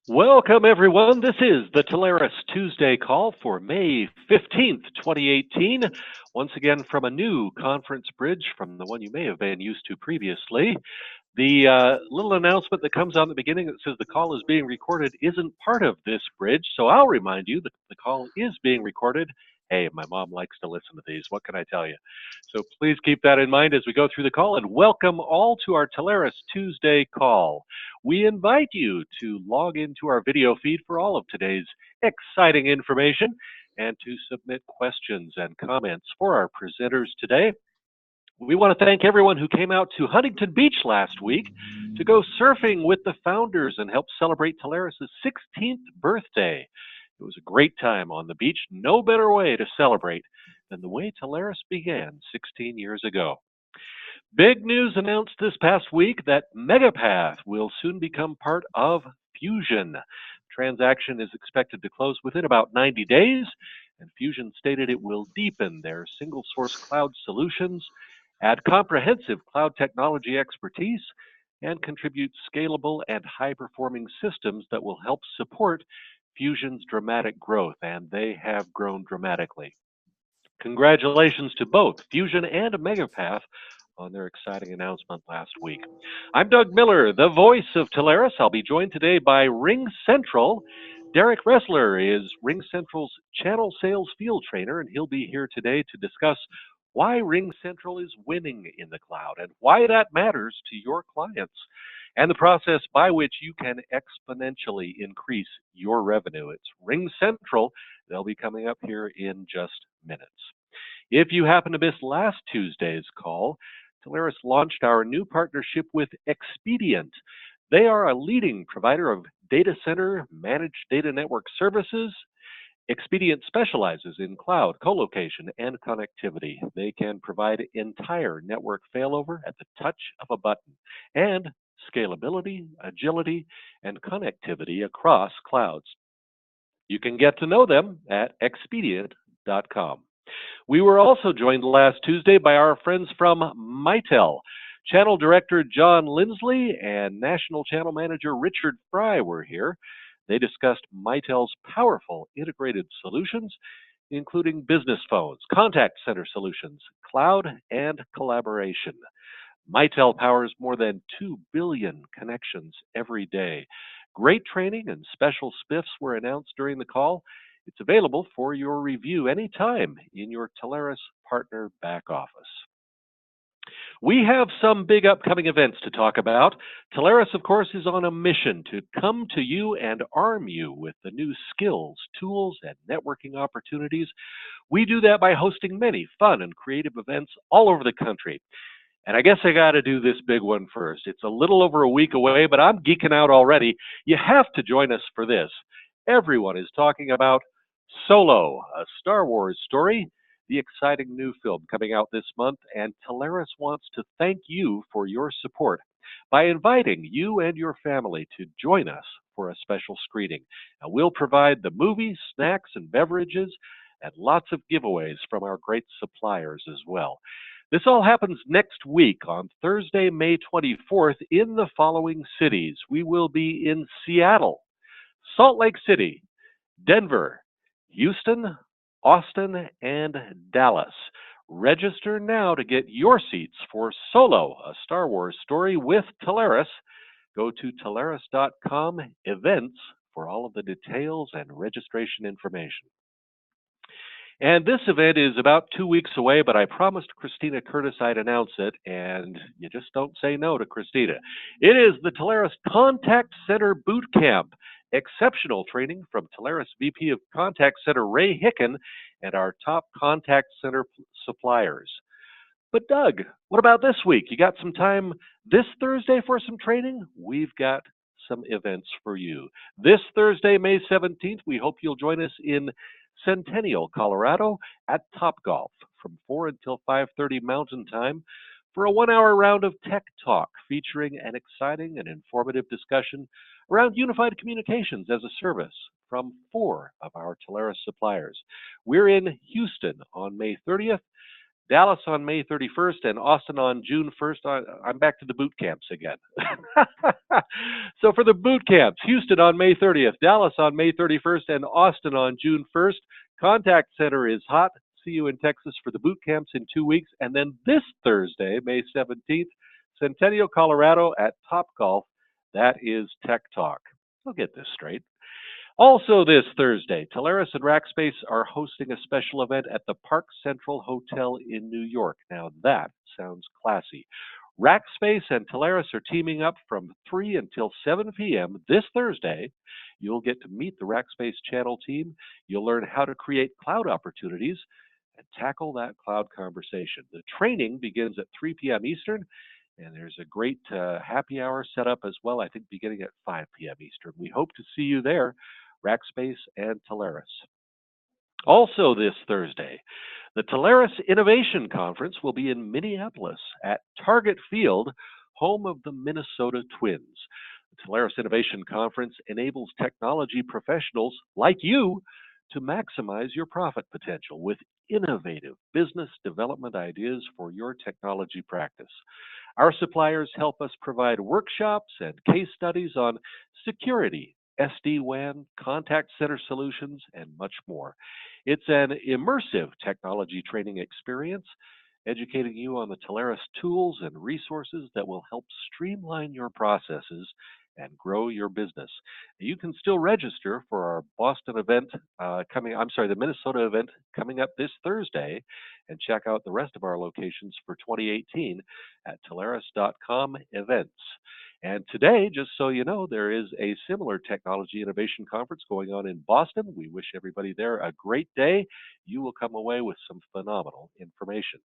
Welcome, everyone. This is the Telarus Tuesday call for May 15th, 2018. Once again, from a new conference bridge from the one you may have been used to previously. The little announcement that comes on the beginning that says the call is being recorded isn't part of this bridge, so I'll remind you that the call is being recorded. Hey, my mom likes to listen to these. What can I tell you? So please keep that in mind as we go through the call, and welcome all to our Telarus Tuesday call. We invite you to log into our video feed for all of today's exciting information and to submit questions and comments for our presenters today. We want to thank everyone who came out to Huntington Beach last week to go surfing with the founders and help celebrate Telarus' 16th birthday. It was a great time on the beach. No better way to celebrate than the way Telarus began 16 years ago. Big news announced this past week that Megapath will soon become part of Fusion. Transaction is expected to close within about 90 days, and Fusion stated it will deepen their single source cloud solutions, add comprehensive cloud technology expertise, and contribute scalable and high-performing systems that will help support Fusion's dramatic growth, and they have grown dramatically. Congratulations to both Fusion and Megapath on their exciting announcement last week. I'm Doug Miller, the voice of Telarus. I'll be joined today by RingCentral. Derek Resler is RingCentral's channel sales field trainer, and he'll be here today to discuss why RingCentral is winning in the cloud and why that matters to your clients, and the process by which you can exponentially increase your revenue. It's RingCentral. They'll be coming up here in just minutes. If you happen to miss last Tuesday's call, Telarus launched our new partnership with Expedient. They are a leading provider of data center managed data network services. Expedient specializes in cloud, colocation, and connectivity. They can provide entire network failover at the touch of a button, and scalability, agility, and connectivity across clouds. You can get to know them at expedient.com. We were also joined last Tuesday by our friends from Mitel. Channel Director John Lindsley and National Channel Manager Richard Fry were here. They discussed Mitel's powerful integrated solutions, including business phones, contact center solutions, cloud, and collaboration. Mitel powers more than 2 billion connections every day. Great training and special spiffs were announced during the call. It's available for your review anytime in your Telarus partner back office. We have some big upcoming events to talk about. Telarus, of course, is on a mission to come to you and arm you with the new skills, tools, and networking opportunities. We do that by hosting many fun and creative events all over the country. And I guess I got to do this big one first. It's a little over a week away, but I'm geeking out already. You have to join us for this. Everyone is talking about Solo, a Star Wars story, the exciting new film coming out this month, and Telarus wants to thank you for your support by inviting you and your family to join us for a special screening. And we'll provide the movies, snacks, and beverages, and lots of giveaways from our great suppliers as well. This all happens next week on Thursday, May 24th in the following cities. We will be in Seattle, Salt Lake City, Denver, Houston, Austin, and Dallas. Register now to get your seats for Solo, a Star Wars story with Telarus. Go to Telarus.com events for all of the details and registration information. And this event is about 2 weeks away, but I promised Christina Curtis I'd announce it, and you just don't say no to Christina. It is the Telarus Contact Center Boot Camp. Exceptional training from Telarus VP of Contact Center Ray Hicken and our top contact center suppliers. But Doug, what about this week? You got some time this Thursday for some training? We've got some events for you. This Thursday, May 17th, we hope you'll join us in Centennial, Colorado at Topgolf from 4 until 5:30 Mountain Time for a 1-hour round of tech talk featuring an exciting and informative discussion around unified communications as a service from 4 of our Telarus suppliers. We're in Houston on May 30th. Dallas on May 31st, and Austin on June 1st. I'm back to the boot camps again. So for the boot camps, Houston on May 30th, Dallas on May 31st, and Austin on June 1st. Contact Center is hot. See you in Texas for the boot camps in 2 weeks. And then this Thursday, May 17th, Centennial, Colorado at Topgolf. That is Tech Talk. I'll get this straight. Also this Thursday, Telarus and Rackspace are hosting a special event at the Park Central Hotel in New York. Now that sounds classy. Rackspace and Telarus are teaming up from 3 until 7 p.m. this Thursday. You'll get to meet the Rackspace channel team. You'll learn how to create cloud opportunities and tackle that cloud conversation. The training begins at 3 p.m. Eastern, and there's a great happy hour set up as well, I think beginning at 5 p.m. Eastern. We hope to see you there, Rackspace and Telarus. Also this Thursday, the Telarus Innovation Conference will be in Minneapolis at Target Field, home of the Minnesota Twins. The Telarus Innovation Conference enables technology professionals like you to maximize your profit potential with innovative business development ideas for your technology practice. Our suppliers help us provide workshops and case studies on security, SD-WAN, contact center solutions, and much more. It's an immersive technology training experience, educating you on the Telarus tools and resources that will help streamline your processes and grow your business. You can still register for our Boston event the Minnesota event coming up this Thursday, and check out the rest of our locations for 2018 at Telarus.com events. And today, just so you know, there is a similar technology innovation conference going on in Boston. We wish everybody there a great day. You will come away with some phenomenal information.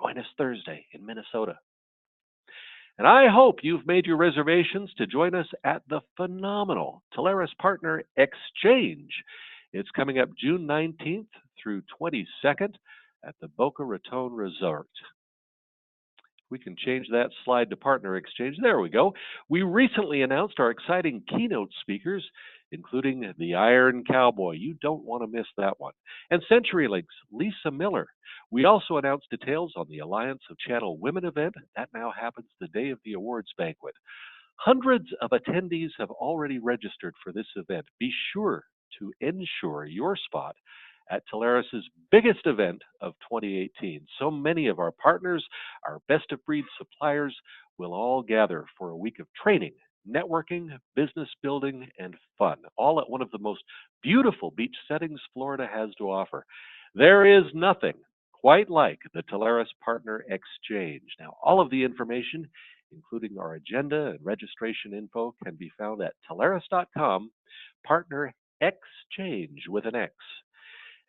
Join us Thursday in Minnesota. And I hope you've made your reservations to join us at the phenomenal Telarus Partner Exchange. It's coming up June 19th through 22nd at the Boca Raton Resort. We can change that slide to Partner Exchange. There we go. We recently announced our exciting keynote speakers, including the Iron Cowboy. You don't want to miss that one. And CenturyLink's Lisa Miller. We also announced details on the Alliance of Channel Women event. That now happens the day of the awards banquet. Hundreds of attendees have already registered for this event. Be sure to ensure your spot at Telarus's biggest event of 2018. So many of our partners, our best-of-breed suppliers, will all gather for a week of training, networking, business building, and fun, all at one of the most beautiful beach settings Florida has to offer. There is nothing quite like the Telarus Partner Exchange. Now, all of the information, including our agenda and registration info, can be found at Telarus.com, Partner Exchange with an X.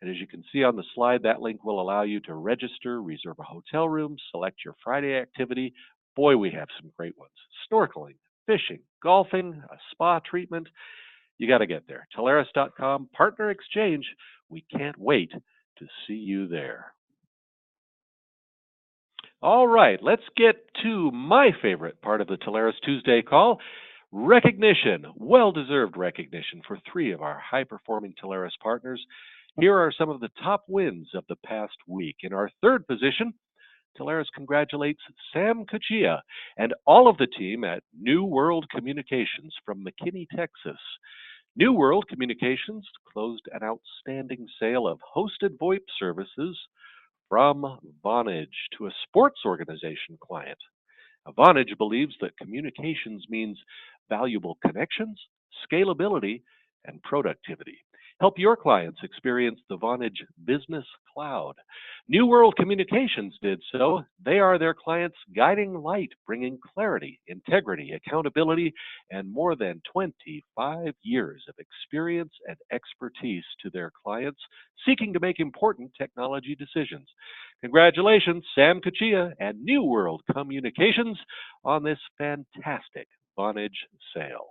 And as you can see on the slide, that link will allow you to register, reserve a hotel room, select your Friday activity. Boy, we have some great ones. Snorkeling, fishing, golfing, a spa treatment. You got to get there. Telarus.com, Partner Exchange. We can't wait to see you there. All right, let's get to my favorite part of the Telarus Tuesday call. Recognition, well-deserved recognition for 3 of our high-performing Telarus partners. Here are some of the top wins of the past week. In our 3rd position, Telarus congratulates Sam Cuccia and all of the team at New World Communications from McKinney, Texas. New World Communications closed an outstanding sale of hosted VoIP services from Vonage to a sports organization client. Now, Vonage believes that communications means valuable connections, scalability, and productivity. Help your clients experience the Vonage Business Cloud. New World Communications did so. They are their clients' guiding light, bringing clarity, integrity, accountability, and more than 25 years of experience and expertise to their clients seeking to make important technology decisions. Congratulations, Sam Cuccia and New World Communications on this fantastic Vonage sale.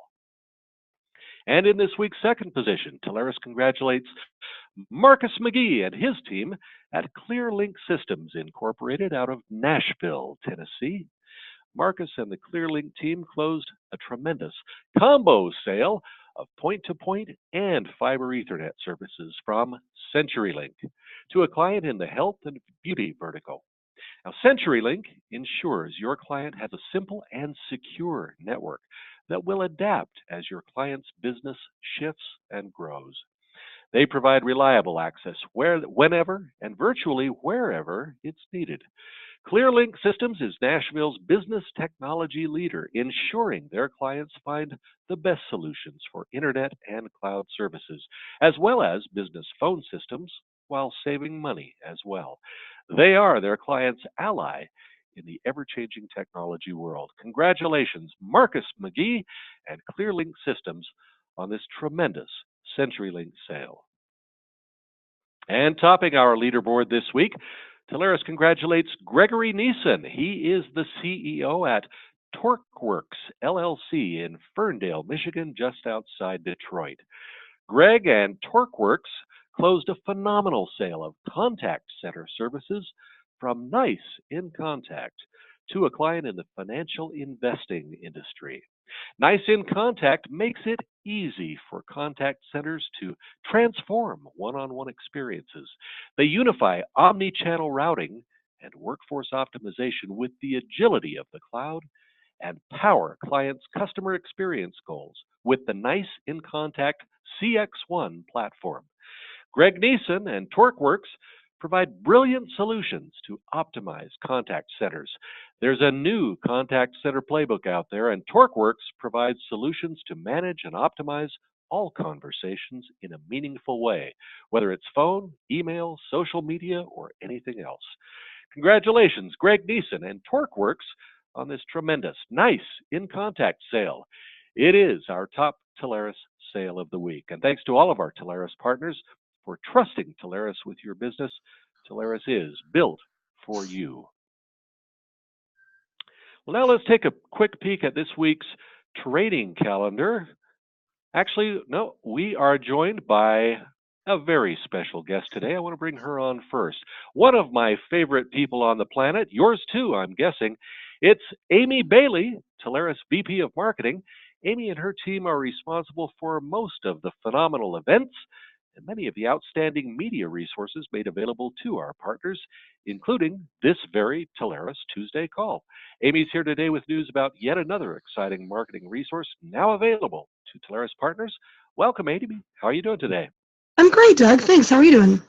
And in this week's 2nd position, Telarus congratulates Marcus McGee and his team at ClearLink Systems Incorporated out of Nashville, Tennessee. Marcus and the ClearLink team closed a tremendous combo sale of point-to-point and fiber Ethernet services from CenturyLink to a client in the health and beauty vertical. Now, CenturyLink ensures your client has a simple and secure network that will adapt as your client's business shifts and grows. They provide reliable access whenever and virtually wherever it's needed. ClearLink Systems is Nashville's business technology leader, ensuring their clients find the best solutions for internet and cloud services, as well as business phone systems, while saving money as well. They are their clients' ally in the ever-changing technology world. Congratulations, Marcus McGee and ClearLink Systems, on this tremendous CenturyLink sale. And topping our leaderboard this week, Telarus congratulates Gregory Neeson. He is the CEO at TorqueWorks LLC in Ferndale, Michigan, just outside Detroit. Greg and TorqueWorks closed a phenomenal sale of contact center services from NICE inContact to a client in the financial investing industry. NICE inContact makes it easy for contact centers to transform one-on-one experiences. They unify omni-channel routing and workforce optimization with the agility of the cloud and power clients' customer experience goals with the NICE inContact CX1 platform. Greg Neeson and TorqueWorks provide brilliant solutions to optimize contact centers. There's a new contact center playbook out there, and TorqueWorks provides solutions to manage and optimize all conversations in a meaningful way, whether it's phone, email, social media, or anything else. Congratulations, Greg Neeson and TorqueWorks, on this tremendous NICE inContact sale. It is our top Telarus sale of the week. And thanks to all of our Telarus partners for trusting Telarus with your business. Telarus is built for you. Well, now let's take a quick peek at this week's trading calendar. Actually, no, we are joined by a very special guest today. I want to bring her on first. One of my favorite people on the planet, yours too, I'm guessing. It's Amy Bailey, Telarus VP of Marketing. Amy and her team are responsible for most of the phenomenal events and many of the outstanding media resources made available to our partners, including this very Telarus Tuesday call. Amy's here today with news about yet another exciting marketing resource now available to Telarus partners. Welcome, Amy. How are you doing today? I'm great, Doug. Thanks. How are you doing?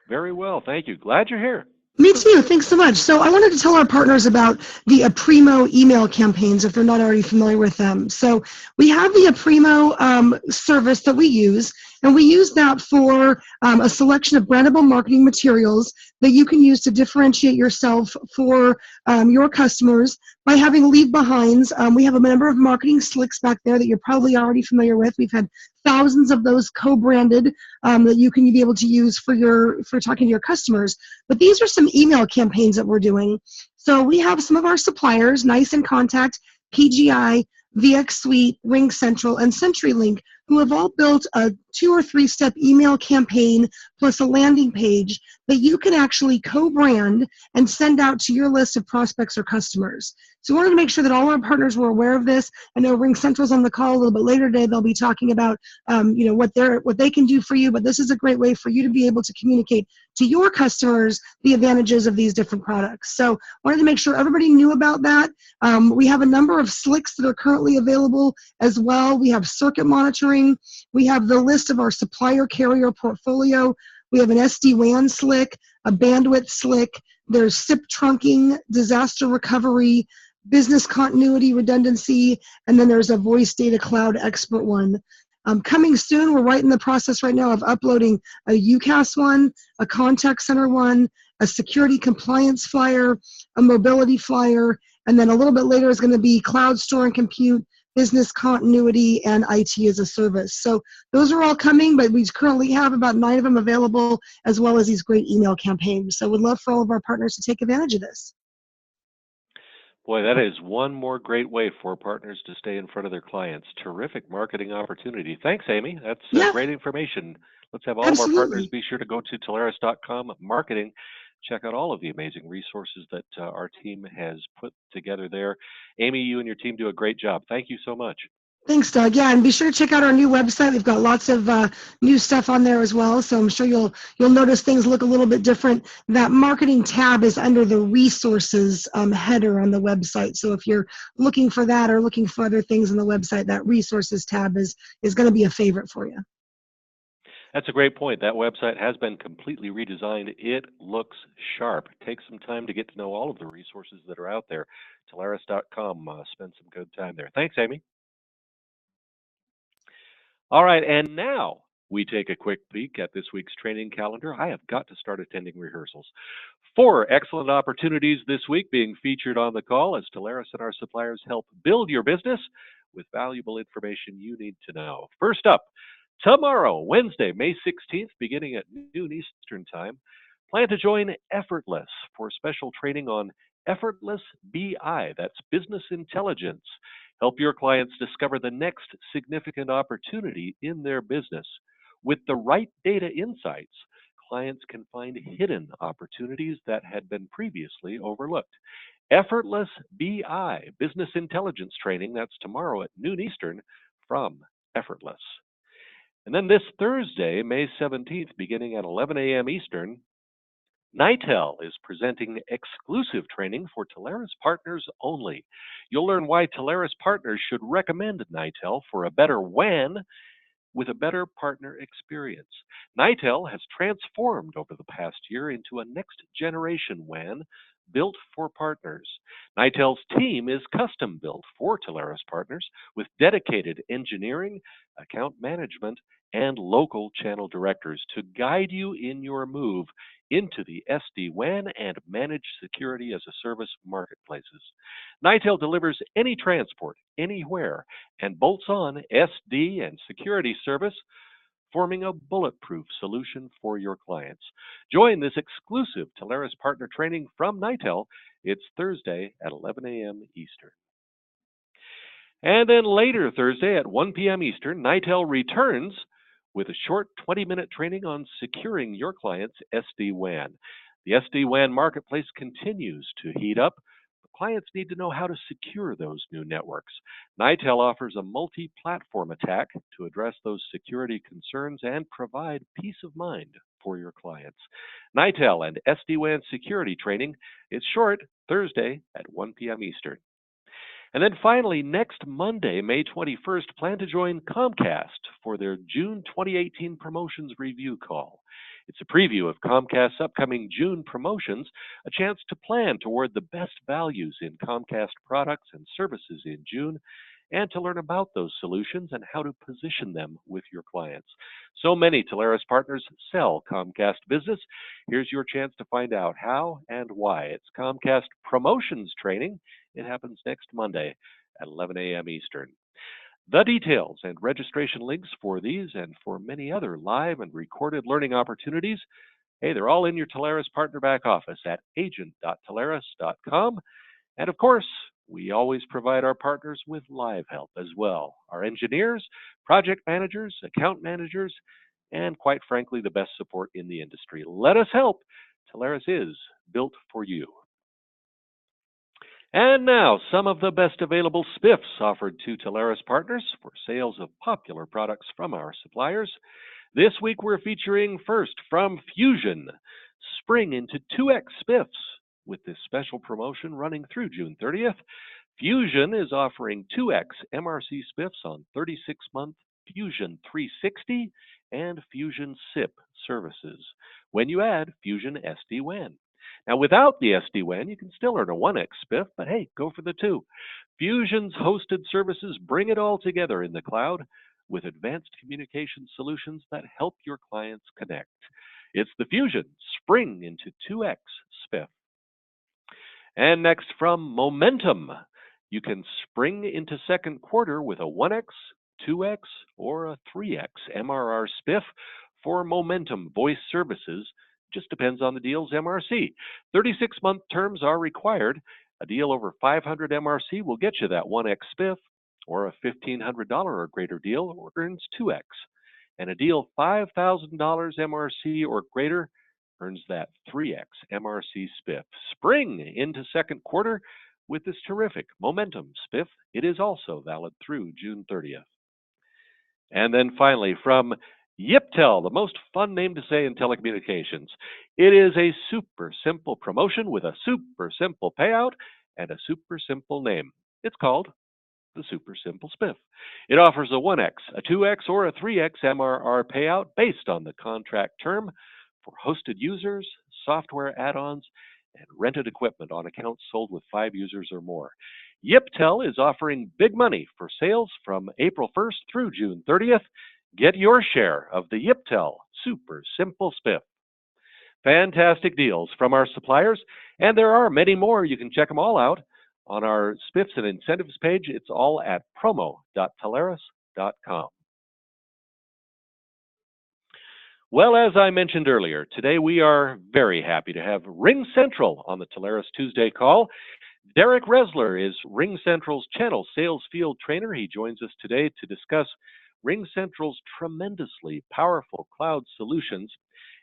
Very well, thank you. Glad you're here. Me too. Thanks so much. So I wanted to tell our partners about the Aprimo email campaigns if they're not already familiar with them. So we have the Aprimo service that we use, and we use that for a selection of brandable marketing materials that you can use to differentiate yourself for your customers by having leave behinds. We have a number of marketing slicks back there that you're probably already familiar with. We've had thousands of those co-branded that you can be able to use for talking to your customers. But these are some email campaigns that we're doing. So we have some of our suppliers, NICE inContact, PGI, VX Suite, RingCentral, and CenturyLink, who have all built a 2 or 3 step email campaign plus a landing page that you can actually co-brand and send out to your list of prospects or customers. So we wanted to make sure that all our partners were aware of this. I know RingCentral's on the call a little bit later today. They'll be talking about what they can do for you, but this is a great way for you to be able to communicate to your customers the advantages of these different products. So wanted to make sure everybody knew about that. We have a number of slicks that are currently available as well. We have circuit monitoring. We have the list of our supplier carrier portfolio. We have an SD-WAN slick, a bandwidth slick. There's SIP trunking, disaster recovery, business continuity redundancy, and then there's a voice data cloud expert one. Coming soon, we're right in the process right now of uploading a UCAS one, a contact center one, a security compliance flyer, a mobility flyer, and then a little bit later is going to be cloud store and compute, business continuity, and IT as a service. So those are all coming, but we currently have about 9 of them available, as well as these great email campaigns. So we'd love for all of our partners to take advantage of this. Boy, that is one more great way for partners to stay in front of their clients. Terrific marketing opportunity. Thanks, Amy. That's great information. Let's have all of our partners be sure to go to Telarus.com marketing. Check out all of the amazing resources that our team has put together there. Amy, you and your team do a great job. Thank you so much. Thanks, Doug. Yeah, and be sure to check out our new website. We've got lots of new stuff on there as well. So I'm sure you'll notice things look a little bit different. That marketing tab is under the resources header on the website. So if you're looking for that or looking for other things on the website, that resources tab is going to be a favorite for you. That's a great point. That website has been completely redesigned. It looks sharp. Take some time to get to know all of the resources that are out there. Telarus.com. Spend some good time there. Thanks, Amy. All right, and now we take a quick peek at this week's training calendar. I have got to start attending rehearsals. 4 excellent opportunities this week being featured on the call as Telarus and our suppliers help build your business with valuable information you need to know. First up, tomorrow, Wednesday, May 16th, beginning at noon Eastern Time, plan to join Effortless for special training on Effortless BI, that's business intelligence. Help your clients discover the next significant opportunity in their business. With the right data insights, clients can find hidden opportunities that had been previously overlooked. Effortless BI, business intelligence training, that's tomorrow at noon Eastern from Effortless. And then this Thursday, May 17th, beginning at 11 a.m. Eastern, NITEL is presenting exclusive training for Telarus partners only. You'll learn why Telarus partners should recommend NITEL for a better WAN with a better partner experience. NITEL has transformed over the past year into a next generation WAN built for partners. NITEL's team is custom built for Telarus partners with dedicated engineering, account management, and local channel directors to guide you in your move into the SD-WAN and managed security as a service marketplaces. NITEL delivers any transport, anywhere, and bolts on SD and security service, forming a bulletproof solution for your clients. Join this exclusive Telarus partner training from NITEL. It's Thursday at 11 a.m. Eastern. And then later Thursday at 1 p.m. Eastern, NITEL returns with a short 20-minute training on securing your client's SD-WAN. The SD-WAN marketplace continues to heat up. Clients need to know how to secure those new networks. NITEL offers a multi-platform attack to address those security concerns and provide peace of mind for your clients. NITEL and SD-WAN security training is short Thursday at 1 p.m. Eastern. And then finally, next Monday, May 21st, plan to join Comcast for their June 2018 promotions review call. It's a preview of Comcast's upcoming June promotions, a chance to plan toward the best values in Comcast products and services in June, and to learn about those solutions and how to position them with your clients. So many Telarus partners sell Comcast Business. Here's your chance to find out how and why. It's Comcast Promotions Training. It happens next Monday at 11 a.m. Eastern. The details and registration links for these and for many other live and recorded learning opportunities, hey, they're all in your Telarus partner back office at agent.telarus.com. And of course, we always provide our partners with live help as well. Our engineers, project managers, account managers, and quite frankly, the best support in the industry. Let us help. Telarus is built for you. And now, some of the best available spiffs offered to Telarus partners for sales of popular products from our suppliers. This week we're featuring first from Fusion, spring into 2x spiffs. With this special promotion running through June 30th, Fusion is offering 2x MRC spiffs on 36-month Fusion 360 and Fusion SIP services when you add Fusion SD-WAN. Now, without the SD-WAN, you can still earn a 1x spiff, but hey, go for the 2. Fusion's hosted services bring it all together in the cloud with advanced communication solutions that help your clients connect. It's the Fusion spring into 2x spiff. And next from Momentum, you can spring into second quarter with a 1x, 2x, or a 3x MRR spiff for Momentum voice services. Just depends on the deal's MRC. 36-month terms are required. A deal over 500 MRC will get you that 1x spiff, or a $1,500 or greater deal earns 2x. And a deal $5,000 MRC or greater earns that 3x MRC spiff. Spring into second quarter with this terrific Momentum spiff. It is also valid through June 30th. And then finally, from YipTel, the most fun name to say in telecommunications. It is a super simple promotion with a super simple payout and a super simple name. It's called the Super Simple Spiff. It offers a 1x, a 2x, or a 3x MRR payout based on the contract term for hosted users, software add-ons, and rented equipment on accounts sold with 5 users or more. YipTel is offering big money for sales from April 1st through June 30th. Get your share of the YipTel Super Simple Spiff. Fantastic deals from our suppliers, and there are many more. You can check them all out on our spiffs and incentives page. It's all at promo.telarus.com. Well, as I mentioned earlier, today we are very happy to have RingCentral on the Telarus Tuesday call. Derek Resler is RingCentral's channel sales field trainer. He joins us today to discuss RingCentral's tremendously powerful cloud solutions.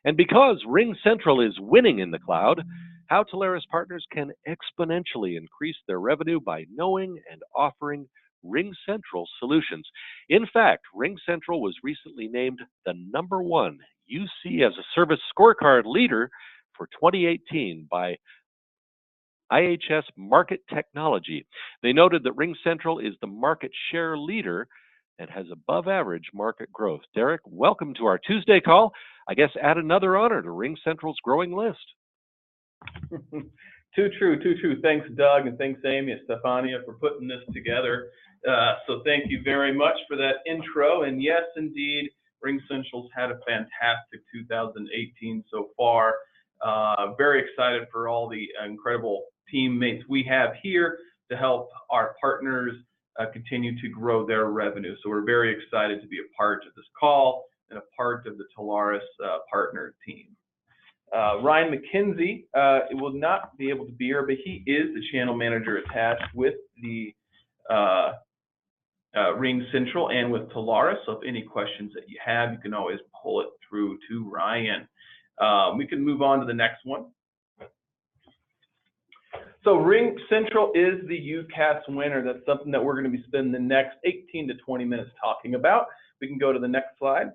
And because RingCentral is winning in the cloud, how Telarus partners can exponentially increase their revenue by knowing and offering RingCentral solutions. In fact, RingCentral was recently named the #1 UC as a Service Scorecard leader for 2018 by IHS Market Technology. They noted that RingCentral is the market share leader and has above average market growth. Derek, welcome to our Tuesday call. I guess add another honor to RingCentral's growing list. Too true, too true. Thanks, Doug, and thanks, Amy and Stefania, for putting this together. So thank you very much for that intro. And yes, indeed, RingCentral's had a fantastic 2018 so far. Very excited for all the incredible teammates we have here to help our partners continue to grow their revenue. So we're very excited to be a part of this call and a part of the Telarus partner team. Ryan McKenzie will not be able to be here, but he is the channel manager attached with the RingCentral and with Telarus. So if any questions that you have, you can always pull it through to Ryan. We can move on to the next one. So RingCentral is the UCaaS winner. That's something that we're going to be spending the next 18 to 20 minutes talking about. We can go to the next slide.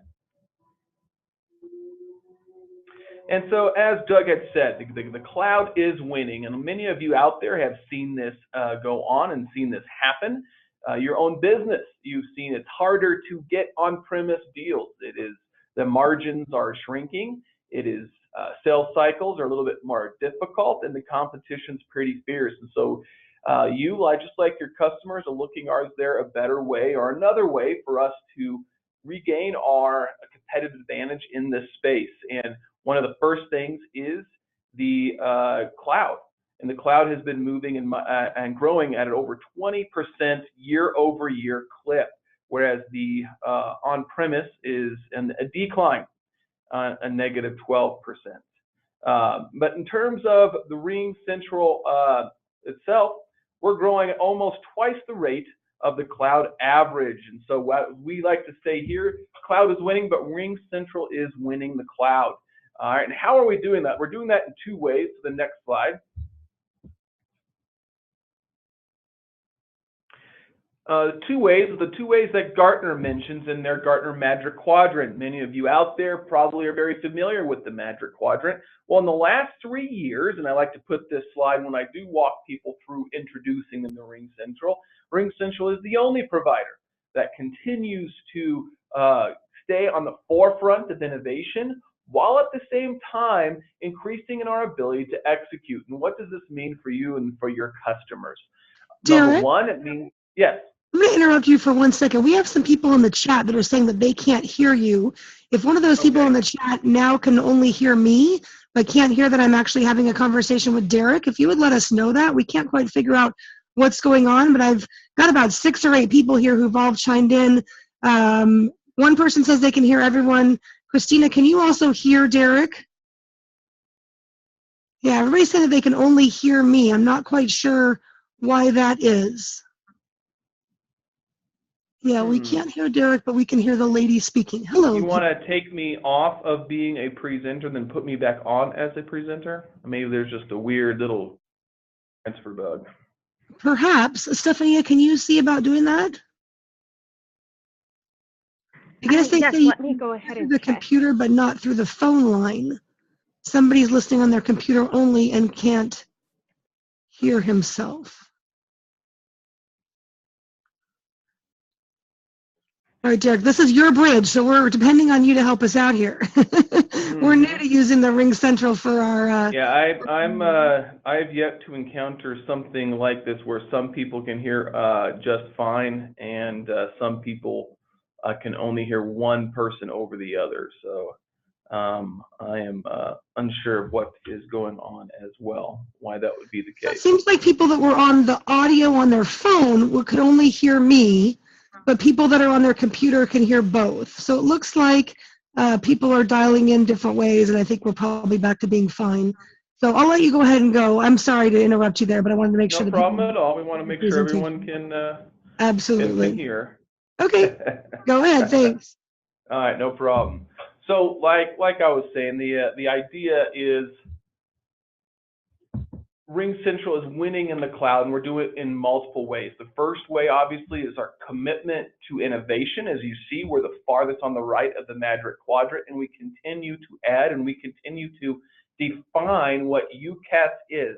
And so, as Doug had said, the cloud is winning, and many of you out there have seen this go on and seen this happen. Your own business, you've seen it's harder to get on-premise deals. It is, the margins are shrinking. It is, sales cycles are a little bit more difficult, and the competition's pretty fierce. And so, you, just like your customers, are looking, is there a better way or another way for us to regain our competitive advantage in this space? And one of the first things is the cloud, and the cloud has been moving and growing at an over 20% year-over-year clip, whereas the on-premise is in a decline, a negative 12%. But in terms of the RingCentral itself, we're growing at almost twice the rate of the cloud average. And so what we like to say here, cloud is winning, but RingCentral is winning the cloud. All right, and how are we doing that? We're doing that in 2 ways. The next slide. The two ways that Gartner mentions in their Gartner Magic Quadrant. Many of you out there probably are very familiar with the Magic Quadrant. Well, in the last 3 years, and I like to put this slide when I do walk people through introducing them to RingCentral, RingCentral is the only provider that continues to stay on the forefront of innovation, while at the same time increasing in our ability to execute. And what does this mean for you and for your customers? Derek? Number one, it means, yes. I'm going to interrupt you for 1 second. We have some people in the chat that are saying that they can't hear you. If one of those people in the chat now can only hear me, but can't hear that I'm actually having a conversation with Derek, if you would let us know that. We can't quite figure out what's going on, but I've got about 6 or 8 people here who've all chimed in. One person says they can hear everyone. Christina, can you also hear Derek? Yeah, everybody said that they can only hear me. I'm not quite sure why that is. Yeah, we can't hear Derek, but we can hear the lady speaking. Hello. You want to take me off of being a presenter, then put me back on as a presenter? Maybe there's just a weird little transfer bug. Perhaps. Stephanie, can you see about doing that? I guess they Yes, say let me go ahead through and the check. computer, but not through the phone line. Somebody's listening on their computer only and can't hear himself. All right, Derek, this is your bridge, so we're depending on you to help us out here. We're new to using the RingCentral for our. Yeah, I've yet to encounter something like this where some people can hear just fine, and some people can only hear one person over the other. So I am unsure of what is going on as well, why that would be the So it case. seems like people that were on the audio on their phone could only hear me, but people that are on their computer can hear both. So it looks like people are dialing in different ways, and I think we're probably back to being fine. So I'll let you go ahead and go. I'm sorry to interrupt you there, but I wanted to make sure No that problem at all. We want to make sure everyone can Absolutely. hear. Okay, go ahead. Thanks. All right, no problem. So like I was saying, the idea is RingCentral is winning in the cloud, and we're doing it in multiple ways. The first way, obviously, is our commitment to innovation. As you see, we're the farthest on the right of the Magic Quadrant, and we continue to add and we continue to define what UCaaS is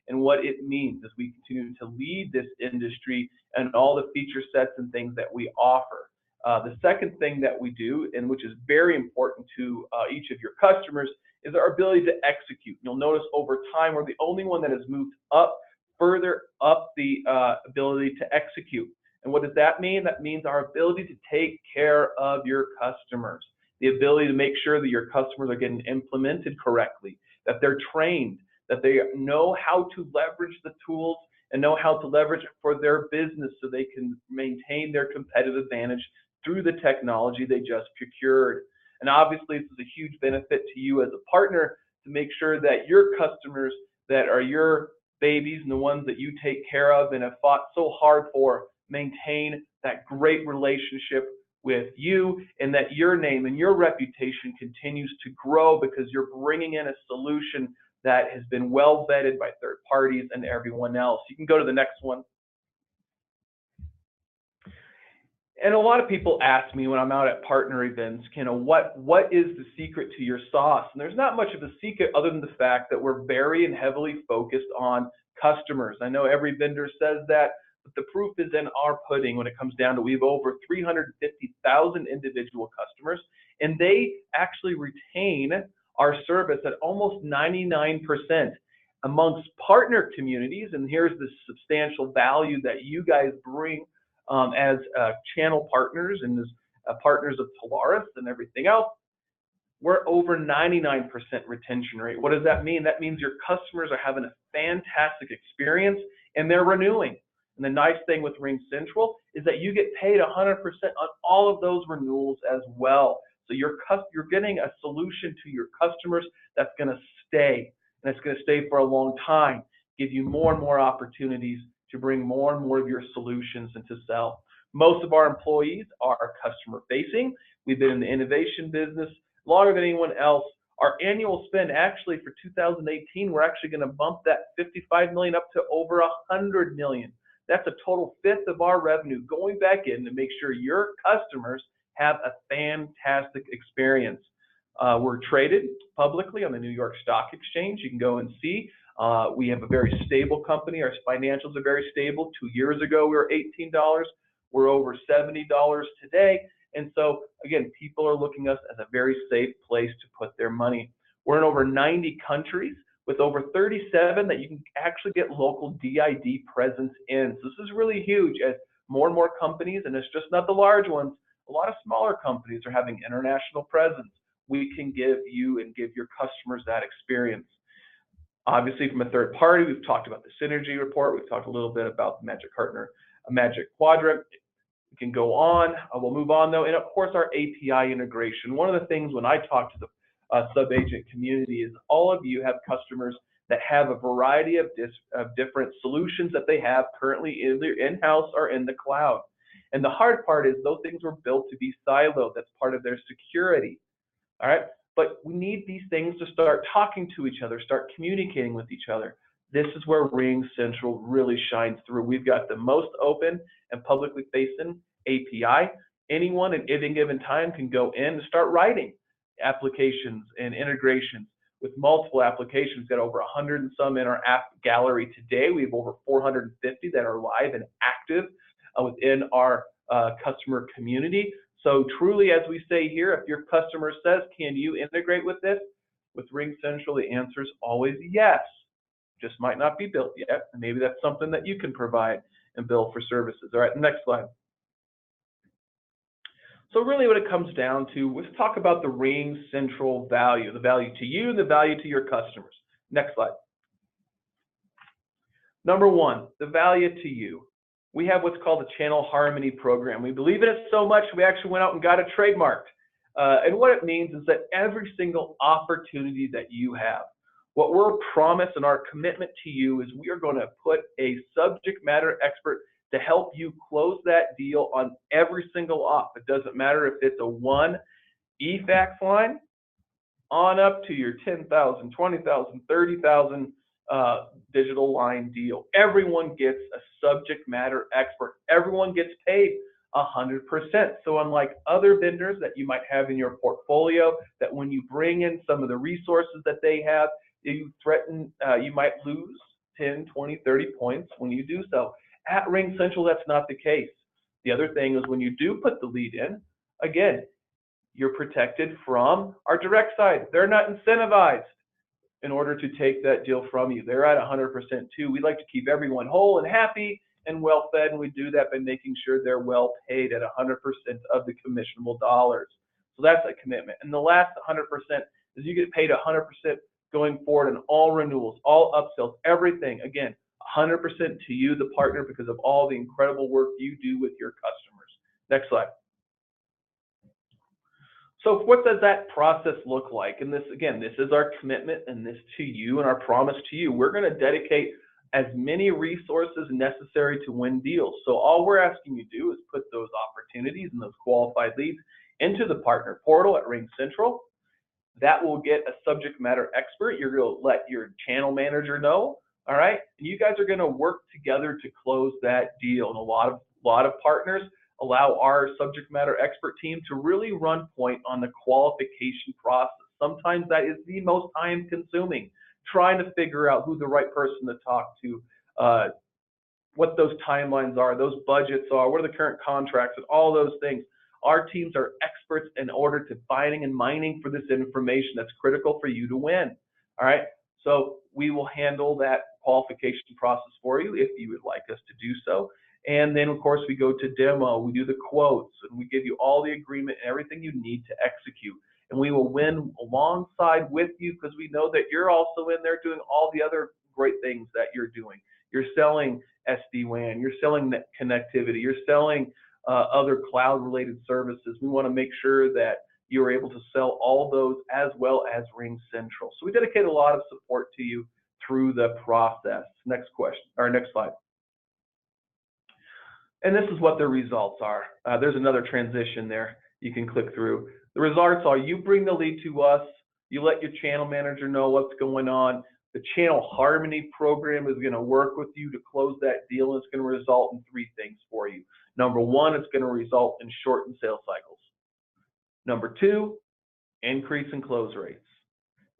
and what it means as we continue to lead this industry and all the feature sets and things that we offer. The second thing that we do, and which is very important to each of your customers, is our ability to execute. You'll notice over time we're the only one that has moved up, further up the ability to execute. And what does that mean? That means our ability to take care of your customers, the ability to make sure that your customers are getting implemented correctly, that they're trained, that they know how to leverage the tools and know how to leverage it for their business so they can maintain their competitive advantage through the technology they just procured. And obviously, this is a huge benefit to you as a partner to make sure that your customers that are your babies and the ones that you take care of and have fought so hard for maintain that great relationship with you, and that your name and your reputation continues to grow because you're bringing in a solution that has been well vetted by third parties and everyone else. You can go to the next one. And a lot of people ask me when I'm out at partner events, what is the secret to your sauce? And there's not much of a secret other than the fact that we're very and heavily focused on customers. I know every vendor says that, but the proof is in our pudding when it comes down to we have over 350,000 individual customers, and they actually retain our service at almost 99%. Amongst partner communities, and here's the substantial value that you guys bring as channel partners and as partners of Telarus and everything else, we're over 99% retention rate. What does that mean? That means your customers are having a fantastic experience and they're renewing. And the nice thing with RingCentral is that you get paid 100% on all of those renewals as well. So you're getting a solution to your customers that's going to stay, and it's going to stay for a long time, give you more and more opportunities to bring more and more of your solutions and to sell. Most of our employees are customer facing. We've been in the innovation business longer than anyone else. Our annual spend actually for 2018, we're actually going to bump that 55 million up to over 100 million. That's a total fifth of our revenue going back in to make sure your customers have a fantastic experience. We're traded publicly on the New York Stock Exchange. You can go and see. We have a very stable company. Our financials are very stable. 2 years ago, we were $18. We're over $70 today. And so, again, people are looking at us as a very safe place to put their money. We're in over 90 countries with over 37 that you can actually get local DID presence in. So this is really huge as more and more companies, and it's just not the large ones, a lot of smaller companies are having international presence. We can give you and give your customers that experience. Obviously, from a third party, we've talked about the synergy report. We've talked a little bit about the Magic Quadrant. We can go on. We'll move on, though. And, of course, our API integration. One of the things when I talk to the sub-agent community is all of you have customers that have a variety of different solutions that they have currently either in-house or in the cloud. And the hard part is those things were built to be siloed. That's part of their security. All right. But we need these things to start talking to each other, start communicating with each other. This is where RingCentral really shines through. We've got the most open and publicly facing API. Anyone at any given time can go in and start writing applications and integrations with multiple applications. We've got over 100 and some in our app gallery today. We have over 450 that are live and active within our customer community. So truly, as we say here, if your customer says, can you integrate with this? With RingCentral, the answer is always yes. Just might not be built yet. Maybe that's something that you can provide and bill for services. All right, next slide. So really what it comes down to, let's talk about the RingCentral value, the value to you and the value to your customers. Next slide. Number one, the value to you. We have what's called the Channel Harmony program. We believe in it so much, we actually went out and got it trademarked. And what it means is that every single opportunity that you have, what we're promised and our commitment to you is we are going to put a subject matter expert to help you close that deal on every single op. It doesn't matter if it's a one eFax line on up to your 10,000, 20,000, 30,000 digital line deal. Everyone gets a subject matter expert. Everyone gets paid 100%. So unlike other vendors that you might have in your portfolio, that when you bring in some of the resources that they have, you threaten, you might lose 10, 20, 30 points when you do so. At RingCentral, that's not the case. The other thing is when you do put the lead in, again, you're protected from our direct side. They're not incentivized in order to take that deal from you. They're at 100% too. We like to keep everyone whole and happy and well fed, and we do that by making sure they're well paid at 100% of the commissionable dollars. So that's a commitment. And the last 100% is you get paid 100% going forward in all renewals, all upsells, everything. Again, 100% to you, the partner, because of all the incredible work you do with your customers. Next slide. So what does that process look like? And this, again, this is our commitment and this to you and our promise to you. We're going to dedicate as many resources necessary to win deals. So all we're asking you to do is put those opportunities and those qualified leads into the partner portal at RingCentral. That will get a subject matter expert. You're going to let your channel manager know, all right? And you guys are going to work together to close that deal. And a lot of partners allow our subject matter expert team to really run point on the qualification process. Sometimes that is the most time consuming, trying to figure out who the right person to talk to, what those timelines are, those budgets are, what are the current contracts, and all those things. Our teams are experts in order to finding and mining for this information that's critical for you to win. All right, so we will handle that qualification process for you if you would like us to do so. And then, of course, we go to demo, we do the quotes, and we give you all the agreement and everything you need to execute. And we will win alongside with you because we know that you're also in there doing all the other great things that you're doing. You're selling SD-WAN, you're selling net connectivity, you're selling other cloud-related services. We want to make sure that you're able to sell all those as well as RingCentral. So we dedicate a lot of support to you through the process. Next question, or next slide. And this is what the results are. There's another transition there you can click through. The results are you bring the lead to us, you let your channel manager know what's going on. The Channel Harmony program is going to work with you to close that deal, and it's going to result in three things for you. Number one, it's going to result in shortened sales cycles. Number two, increase in close rates.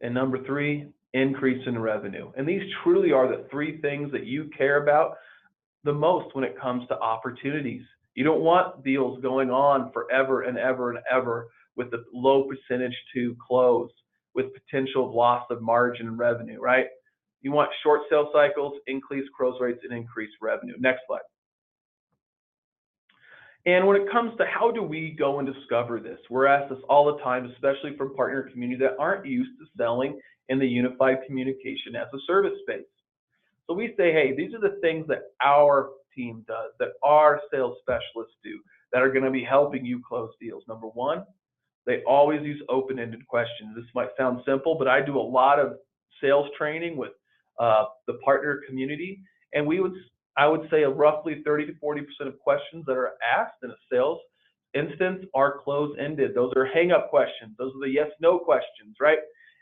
And number three, increase in revenue. And these truly are the three things that you care about the most when it comes to opportunities. You don't want deals going on forever and ever and ever with a low percentage to close, with potential loss of margin and revenue, right? You want short sales cycles, increase close rates, and increase revenue. Next slide. And when it comes to how do we go and discover this, we're asked this all the time, especially from partner community that aren't used to selling in the unified communication as a service space. So we say, hey, these are the things that our team does, that our sales specialists do, that are going to be helping you close deals. Number one, they always use open-ended questions. This might sound simple, but I do a lot of sales training with the partner community, and I would say roughly 30 to 40% of questions that are asked in a sales instance are close-ended. Those are hang-up questions. Those are the yes-no questions, right?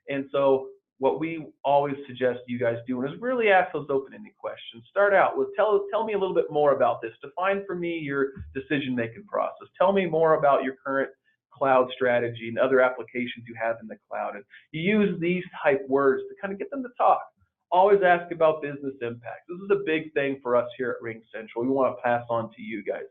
And so what we always suggest you guys do is really ask those open-ended questions. Start out with, tell me a little bit more about this. Define for me your decision-making process. Tell me more about your current cloud strategy and other applications you have in the cloud. And you use these type words to kind of get them to talk. Always ask about business impact. This is a big thing for us here at RingCentral. We want to pass on to you guys.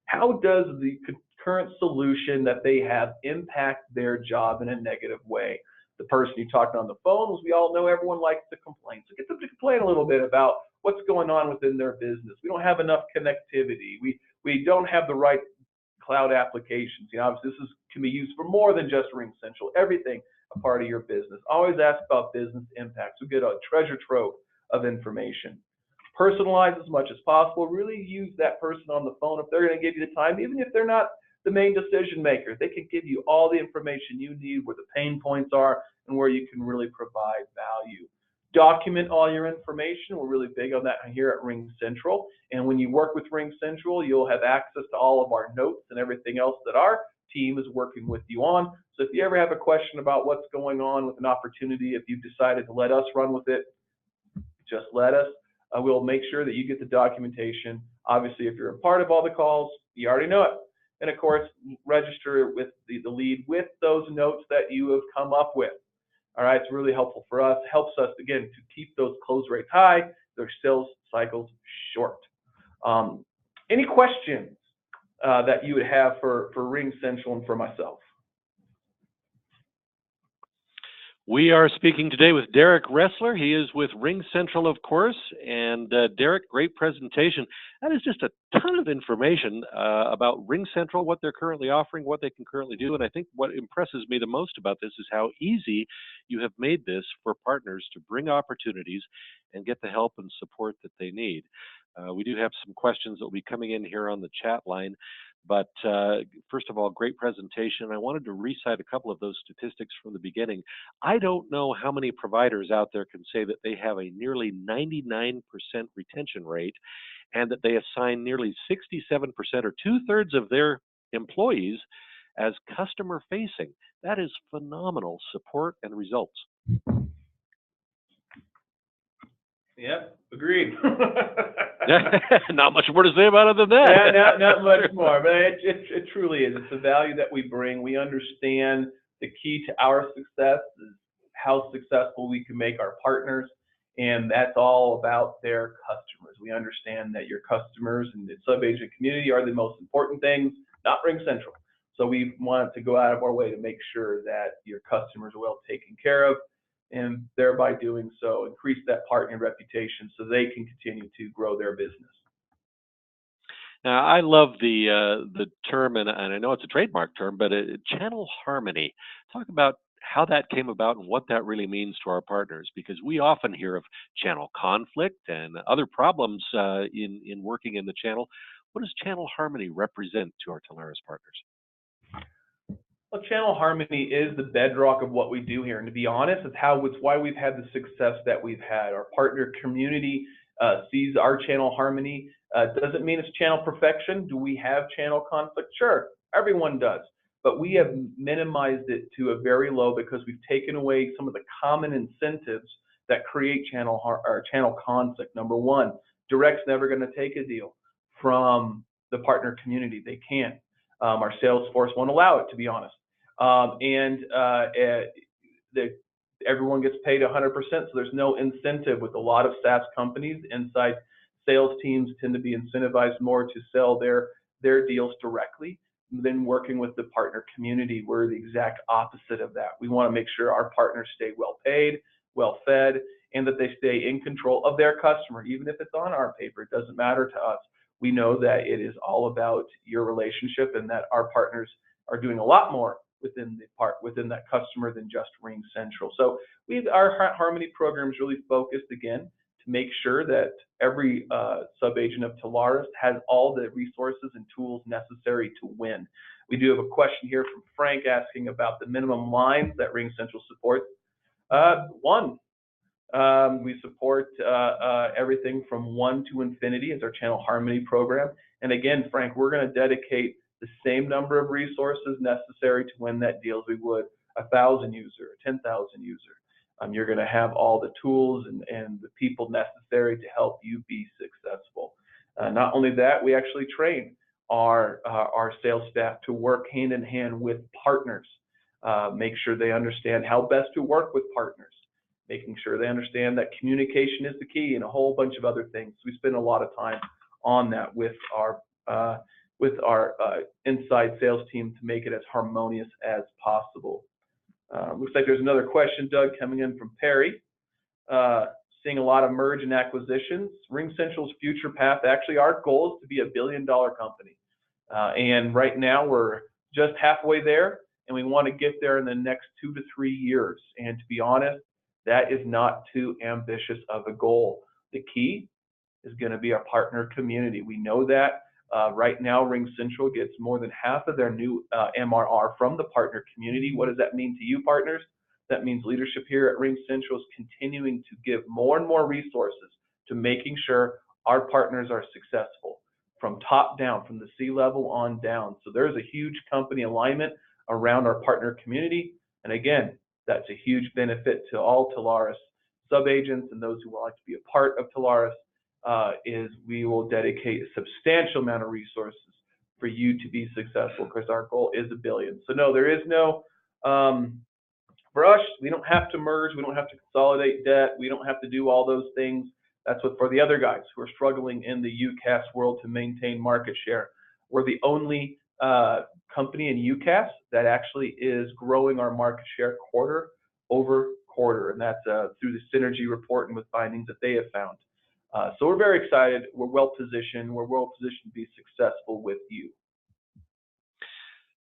How does the current solution that they have impact their job in a negative way? The person you talked on the phone, as we all know, everyone likes to complain. So get them to complain a little bit about what's going on within their business. We don't have enough connectivity. We don't have the right cloud applications. Obviously this can be used for more than just RingCentral. Everything a part of your business. Always ask about business impacts. We get a treasure trove of information. Personalize as much as possible. Really use that person on the phone if they're going to give you the time, even if they're not the main decision maker. They can give you all the information you need, where the pain points are, and where you can really provide value. Document all your information. We're really big on that here at RingCentral. And when you work with RingCentral, you'll have access to all of our notes and everything else that our team is working with you on. So if you ever have a question about what's going on with an opportunity, if you've decided to let us run with it, just let us. We'll make sure that you get the documentation. Obviously, if you're a part of all the calls, you already know it. And of course, register with the lead with those notes that you have come up with. All right, it's really helpful for us. Helps us, again, to keep those close rates high, their sales cycles short. Any questions that you would have for RingCentral and for myself? We are speaking today with Derek Resler. He is with RingCentral, of course. And Derek, great presentation. That is just a ton of information about RingCentral, what they're currently offering, what they can currently do. And I think what impresses me the most about this is how easy you have made this for partners to bring opportunities and get the help and support that they need. We do have some questions that will be coming in here on the chat line. But first of all, great presentation. I wanted to recite a couple of those statistics from the beginning. I don't know how many providers out there can say that they have a nearly 99% retention rate and that they assign nearly 67% or 2/3 of their employees as customer facing. That is phenomenal support and results. Yep, agreed. Not much more to say about it than that. Yeah, not much more, but it truly is. It's the value that we bring. We understand the key to our success is how successful we can make our partners, and that's all about their customers. We understand that your customers and the sub-agent community are the most important things, not RingCentral. So we want to go out of our way to make sure that your customers are well taken care of, and thereby doing so increase that partner reputation so they can continue to grow their business. Now, I love the term, and I know it's a trademark term, but channel harmony. Talk about how that came about and what that really means to our partners, because we often hear of channel conflict and other problems in working in the channel. What does channel harmony represent to our Telarus partners? Well, channel harmony is the bedrock of what we do here, and to be honest, it's why we've had the success that we've had. Our partner community sees our channel harmony. Doesn't mean it's channel perfection. Do we have channel conflict? Sure, everyone does, but we have minimized it to a very low because we've taken away some of the common incentives that create channel conflict. Number one, direct's never going to take a deal from the partner community. They can't. Our sales force won't allow it, to be honest. Everyone gets paid 100%, so there's no incentive with a lot of SaaS companies. Inside sales teams tend to be incentivized more to sell their deals directly than working with the partner community. We're the exact opposite of that. We want to make sure our partners stay well paid, well fed, and that they stay in control of their customer. Even if it's on our paper, it doesn't matter to us. We know that it is all about your relationship and that our partners are doing a lot more within that customer than just RingCentral. So our Harmony program is really focused, again, to make sure that every sub-agent of Telarus has all the resources and tools necessary to win. We do have a question here from Frank asking about the minimum lines that RingCentral supports. One. We support everything from 1 to infinity as our channel harmony program. And again, Frank, we're going to dedicate the same number of resources necessary to win that deal as we would 1,000 user, 10,000 user. You're going to have all the tools and the people necessary to help you be successful. Not only that, we actually train our sales staff to work hand in hand with partners, make sure they understand how best to work with partners, making sure they understand that communication is the key, and a whole bunch of other things. We spend a lot of time on that with our inside sales team to make it as harmonious as possible. Looks like there's another question, Doug, coming in from Perry. Seeing a lot of merge and acquisitions. RingCentral's future path, actually our goal is to be $1 billion company. And right now we're just halfway there, and we want to get there in the next 2 to 3 years. And to be honest, that is not too ambitious of a goal. The key is going to be our partner community. We know that right now RingCentral gets more than half of their new MRR from the partner community. What does that mean to you, partners? That means leadership here at RingCentral is continuing to give more and more resources to making sure our partners are successful from top down, from the C-level on down. So there's a huge company alignment around our partner community. And again, that's a huge benefit to all Telarus sub-agents and those who would like to be a part of Telarus, is we will dedicate a substantial amount of resources for you to be successful, because our goal is $1 billion. So no, there is no, for us, we don't have to merge, we don't have to consolidate debt, we don't have to do all those things. That's what for the other guys who are struggling in the UCaaS world to maintain market share. We're the only company in UCaaS that actually is growing our market share quarter over quarter, and that's through the Synergy report and with findings that they have found. So we're very excited. We're well positioned. We're well positioned to be successful with you.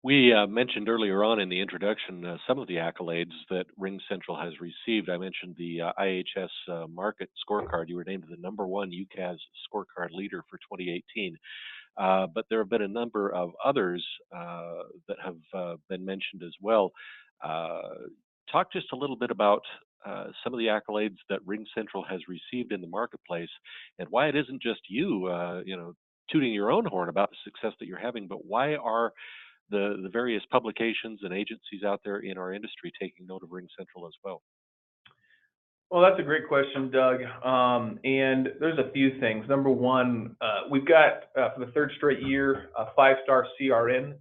We mentioned earlier on in the introduction some of the accolades that RingCentral has received. I mentioned the IHS Market Scorecard. You were named the #1 UCaaS Scorecard leader for 2018. But there have been a number of others that have been mentioned as well. Talk just a little bit about some of the accolades that RingCentral has received in the marketplace, and why it isn't just you, tooting your own horn about the success that you're having, but why are the various publications and agencies out there in our industry taking note of RingCentral as well? Well, that's a great question, Doug. And there's a few things. Number one, we've got for the 3rd straight year a 5-star CRN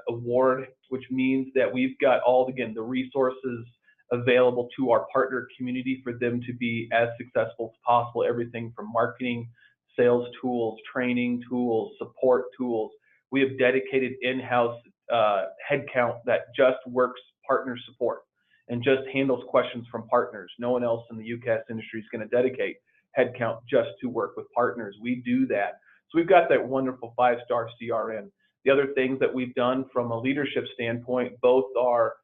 award, which means that we've got the resources available to our partner community for them to be as successful as possible. Everything from marketing, sales tools, training tools, support tools. We have dedicated in-house headcount that just works partner support and just handles questions from partners. No one else in the UCaaS industry is going to dedicate headcount just to work with partners. We do that. So we've got that wonderful 5-star CRN. The other things that we've done from a leadership standpoint, both our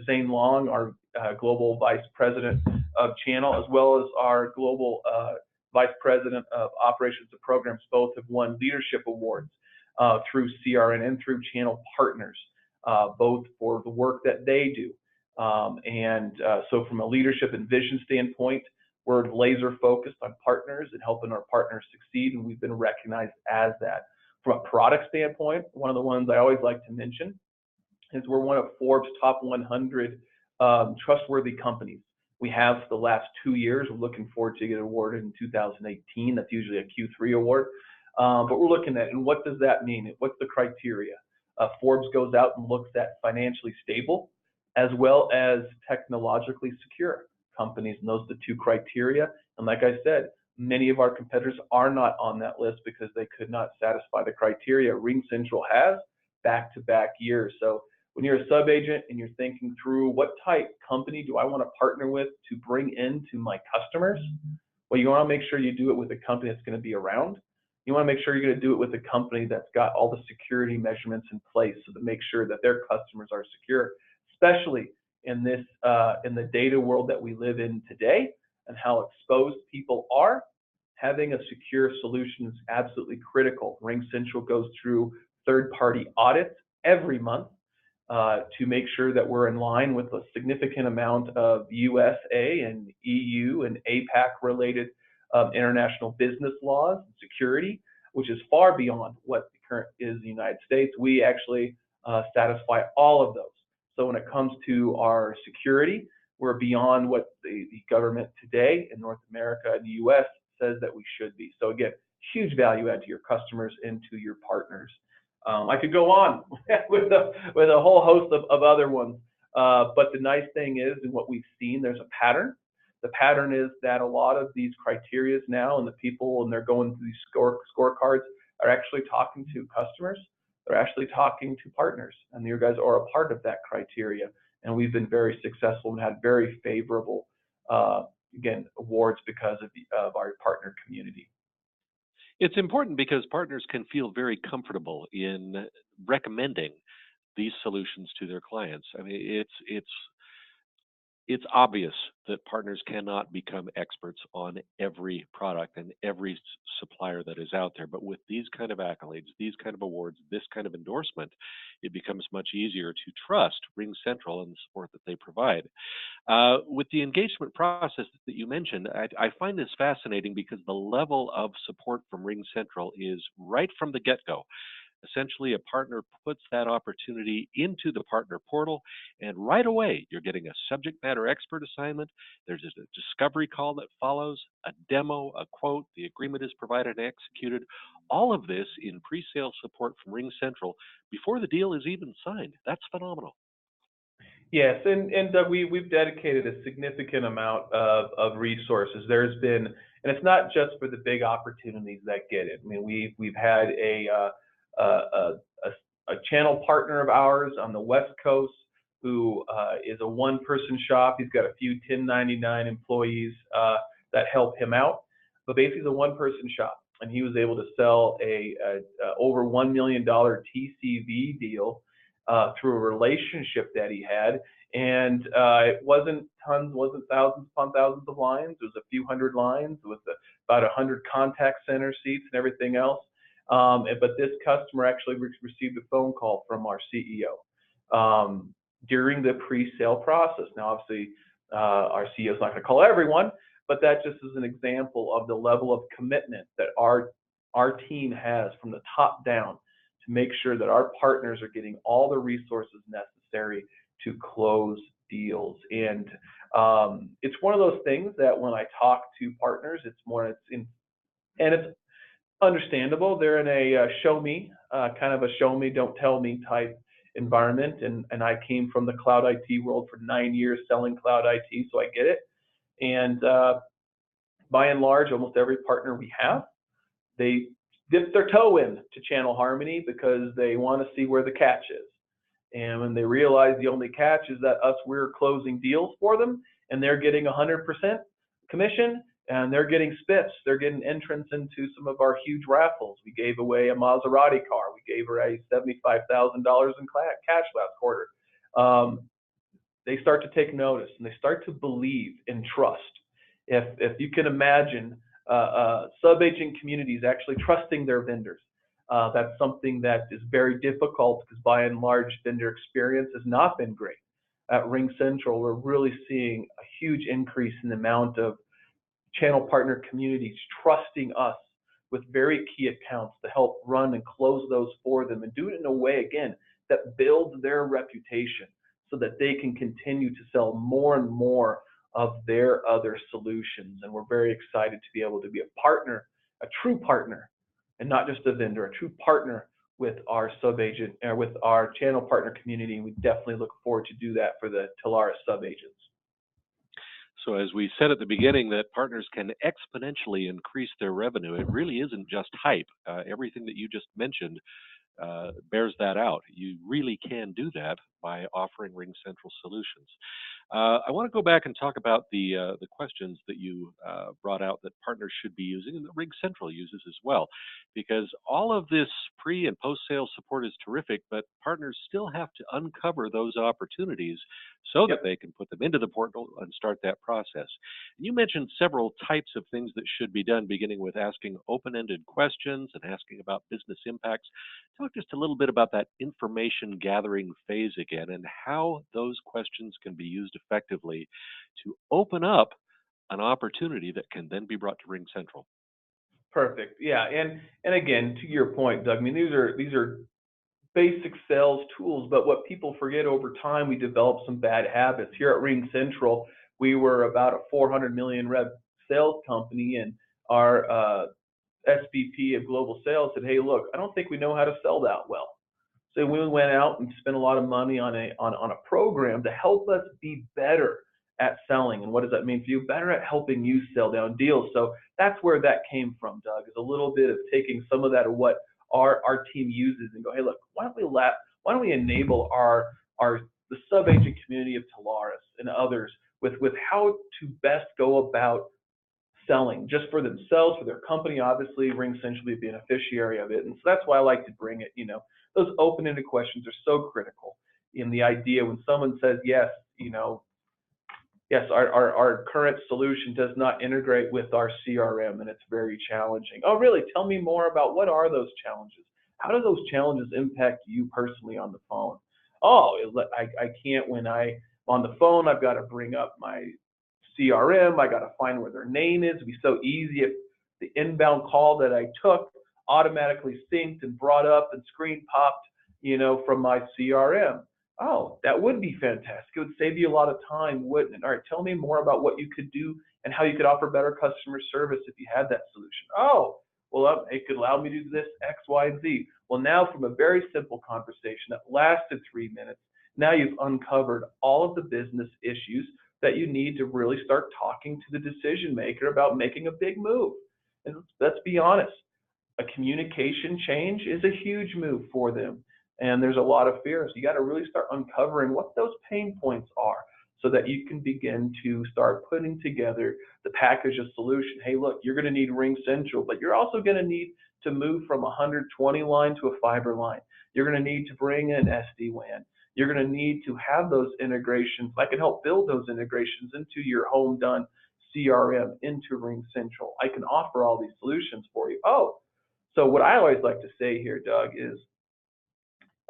Zane Long, our Global Vice President of Channel, as well as our Global Vice President of Operations and Programs, both have won leadership awards through CRN and through channel partners, both for the work that they do. So from a leadership and vision standpoint, we're laser focused on partners and helping our partners succeed, and we've been recognized as that. From a product standpoint, one of the ones I always like to mention is we're one of Forbes' top 100 trustworthy companies. We have for the last 2 years. We're looking forward to get awarded in 2018. That's usually a Q3 award. But we're looking at, and what does that mean? What's the criteria? Forbes goes out and looks at financially stable as well as technologically secure companies, and those are the 2 criteria. And like I said, many of our competitors are not on that list because they could not satisfy the criteria. RingCentral has back-to-back years. So when you're a sub-agent and you're thinking through what type company do I want to partner with to bring into my customers, well, you want to make sure you do it with a company that's going to be around. You want to make sure you're going to do it with a company that's got all the security measurements in place so to make sure that their customers are secure, especially in this in the data world that we live in today and how exposed people are. Having a secure solution is absolutely critical. RingCentral goes through third-party audits every month to make sure that we're in line with a significant amount of USA and EU and APAC related international business laws and security, which is far beyond what the current is in the United States. We actually satisfy all of those. So when it comes to our security, We're beyond what the government today in North America and the U.S. says that we should be. So again, huge value add to your customers and to your partners. I could go on with a whole host of other ones, but the nice thing is, in what we've seen, there's a pattern. The pattern is that a lot of these criterias now, and the people, and they're going through these scorecards, are actually talking to customers. They're actually talking to partners, and you guys are a part of that criteria. And we've been very successful and had very favorable, again, awards because of our partner community. It's important because partners can feel very comfortable in recommending these solutions to their clients. I mean, it's obvious that partners cannot become experts on every product and every supplier that is out there. But with these kind of accolades, these kind of awards, this kind of endorsement, it becomes much easier to trust RingCentral and the support that they provide. With the engagement process that you mentioned, I find this fascinating because the level of support from RingCentral is right from the get-go. Essentially, a partner puts that opportunity into the partner portal, and right away, you're getting a subject matter expert assignment. There's a discovery call that follows, a demo, a quote, the agreement is provided and executed. All of this in pre-sale support from RingCentral before the deal is even signed. That's phenomenal. Yes, and Doug, we've dedicated a significant amount of resources. There's been, and it's not just for the big opportunities that get it. I mean, we've had a channel partner of ours on the West Coast who is a one-person shop. He's got a few 1099 employees that help him out, but basically he's a one-person shop, and he was able to sell a over $1 million TCV deal through a relationship that he had. And it wasn't tons, wasn't thousands upon thousands of lines. It was a few hundred lines with about 100 contact center seats and everything else. But this customer actually received a phone call from our CEO during the pre-sale process. Now, obviously, our CEO is not going to call everyone, but that just is an example of the level of commitment that our team has from the top down to make sure that our partners are getting all the resources necessary to close deals. And it's one of those things that when I talk to partners, it's understandable. They're in a show me, kind of a show me, don't tell me type environment. And I came from the cloud IT world for 9 years selling cloud IT, so I get it. And by and large, almost every partner we have, they dip their toe in to channel harmony because they want to see where the catch is. And when they realize the only catch is that we're closing deals for them, and they're getting 100% commission, and they're getting spiffs. They're getting entrance into some of our huge raffles. We gave away a Maserati car. We gave away $75,000 in cash last quarter. They start to take notice, and they start to believe and trust. If you can imagine sub-agent communities actually trusting their vendors, that's something that is very difficult because by and large, vendor experience has not been great. At RingCentral, we're really seeing a huge increase in the amount of channel partner communities trusting us with very key accounts to help run and close those for them, and do it in a way, again, that builds their reputation so that they can continue to sell more and more of their other solutions. And we're very excited to be able to be a partner, a true partner, and not just a vendor, a true partner with our sub-agent, with our channel partner community. And we definitely look forward to do that for the Telarus sub-agents. So as we said at the beginning, that partners can exponentially increase their revenue. It really isn't just hype. Everything that you just mentioned bears that out. You really can do that by offering RingCentral solutions. I want to go back and talk about the questions that you brought out that partners should be using and that RingCentral uses as well, because all of this pre and post sales support is terrific, but partners still have to uncover those opportunities so that they can put them into the portal and start that process. And you mentioned several types of things that should be done, beginning with asking open-ended questions and asking about business impacts. Talk just a little bit about that information gathering phase again and how those questions can be used effectively to open up an opportunity that can then be brought to RingCentral. Perfect. Yeah, and again, to your point, Doug, I mean, these are basic sales tools, but what people forget over time, we develop some bad habits. Here at RingCentral, we were about a 400 million rev sales company, and our SVP of global sales said, "Hey, look, I don't think we know how to sell that well." So we went out and spent a lot of money on a program to help us be better at selling. And what does that mean for you? Better at helping you sell down deals. So that's where that came from, Doug, is a little bit of taking some of that of what our team uses and go, hey, look, why don't we enable the sub-agent community of Telarus and others with how to best go about selling just for themselves, for their company, obviously RingCentral be a beneficiary of it. And so that's why I like to bring it, those open-ended questions are so critical in the idea when someone says, yes, yes, our current solution does not integrate with our CRM and it's very challenging. Oh, really? Tell me more about what are those challenges? How do those challenges impact you personally on the phone? Oh, I can't when I'm on the phone, I've got to bring up my CRM, I got to find where their name is. It'd be so easy if the inbound call that I took automatically synced and brought up and screen popped, from my CRM. Oh, that would be fantastic. It would save you a lot of time, wouldn't it? All right, tell me more about what you could do and how you could offer better customer service if you had that solution. Oh, well, it could allow me to do this X, Y, and Z. Well, now from a very simple conversation that lasted 3 minutes, now you've uncovered all of the business issues that you need to really start talking to the decision maker about making a big move. And let's be honest, a communication change is a huge move for them. And there's a lot of fear. So you got to really start uncovering what those pain points are so that you can begin to start putting together the package of solution. Hey, look, you're going to need RingCentral, but you're also going to need to move from a 120 line to a fiber line. You're going to need to bring in SD-WAN. You're going to need to have those integrations. I can help build those integrations into your home done CRM, into RingCentral. I can offer all these solutions for you. Oh, so what I always like to say here, Doug, is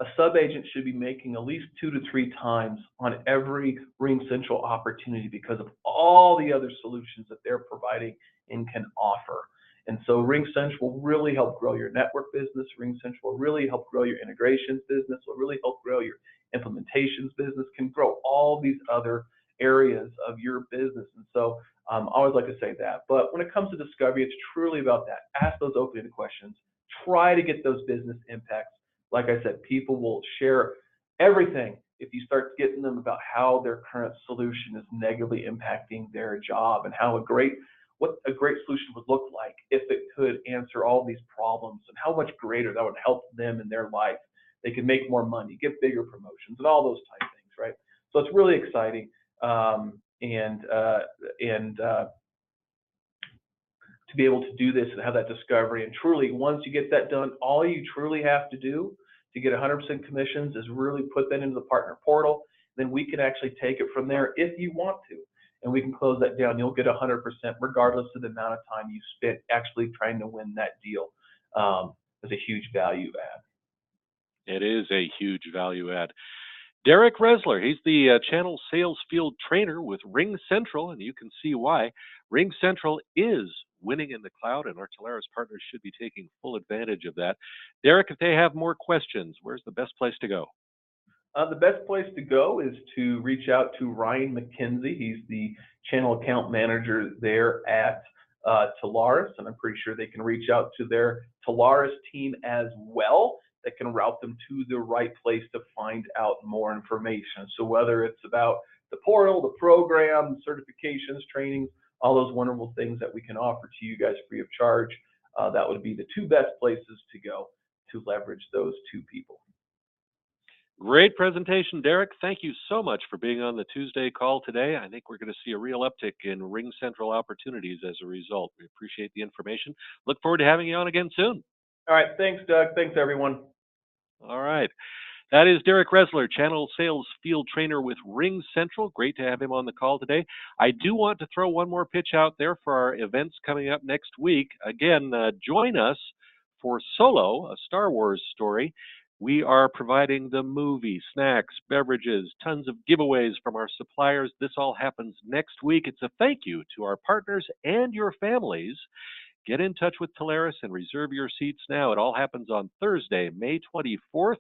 a sub-agent should be making at least 2 to 3 times on every RingCentral opportunity because of all the other solutions that they're providing and can offer. And so RingCentral will really help grow your network business. RingCentral will really help grow your integrations business, will really help grow your implementations business, can grow all these other areas of your business. And so I always like to say that. But when it comes to discovery, it's truly about that. Ask those open-ended questions. Try to get those business impacts. Like I said, people will share everything if you start getting them about how their current solution is negatively impacting their job and what a great solution would look like if it could answer all these problems and how much greater that would help them in their life. They could make more money, get bigger promotions, and all those type things, right? So it's really exciting, and to be able to do this and have that discovery. And truly, once you get that done, all you truly have to do to get 100% commissions is really put that into the partner portal. Then we can actually take it from there if you want to. And we can close that down. You'll get 100% regardless of the amount of time you spent actually trying to win that deal. It's a huge value add. It is a huge value add. Derek Resler, he's the channel sales field trainer with RingCentral, and you can see why. RingCentral is winning in the cloud, and our Telarus partners should be taking full advantage of that. Derek, if they have more questions, where's the best place to go? The best place to go is to reach out to Ryan McKenzie. He's the channel account manager there at Telarus, and I'm pretty sure they can reach out to their Telarus team as well. That can route them to the right place to find out more information. So whether it's about the portal, the program, certifications, trainings, all those wonderful things that we can offer to you guys free of charge, that would be the 2 best places to go to leverage those 2 people. Great presentation, Derek. Thank you so much for being on the Tuesday call today. I think we're going to see a real uptick in RingCentral opportunities as a result. We appreciate the information. Look forward to having you on again soon. All right. Thanks, Doug. Thanks, everyone. All right. That is Derek Resler, channel sales field trainer with RingCentral. Great to have him on the call today. I do want to throw one more pitch out there for our events coming up next week. Again, join us for Solo, a Star Wars story. We are providing the movie, snacks, beverages, tons of giveaways from our suppliers. This all happens next week. It's a thank you to our partners and your families. Get in touch with Telarus and reserve your seats now. It all happens on Thursday, May 24th.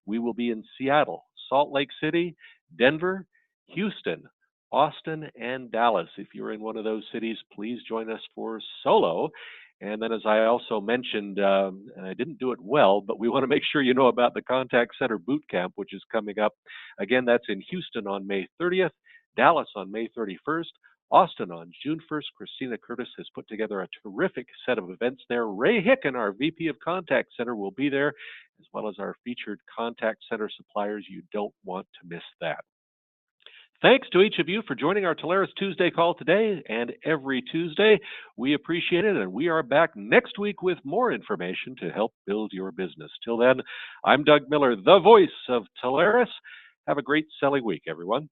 We will be in Seattle, Salt Lake City, Denver, Houston, Austin, and Dallas. If you're in one of those cities, please join us for Solo. And then, as I also mentioned, and I didn't do it well, but we want to make sure you know about the Contact Center Boot Camp, which is coming up. Again, that's in Houston on May 30th, Dallas on May 31st, Austin on June 1st. Christina Curtis has put together a terrific set of events there. Ray Hicken, our VP of Contact Center, will be there, as well as our featured Contact Center suppliers. You don't want to miss that. Thanks to each of you for joining our Telarus Tuesday call today and every Tuesday. We appreciate it, and we are back next week with more information to help build your business. Till then, I'm Doug Miller, the voice of Telarus. Have a great selling week, everyone.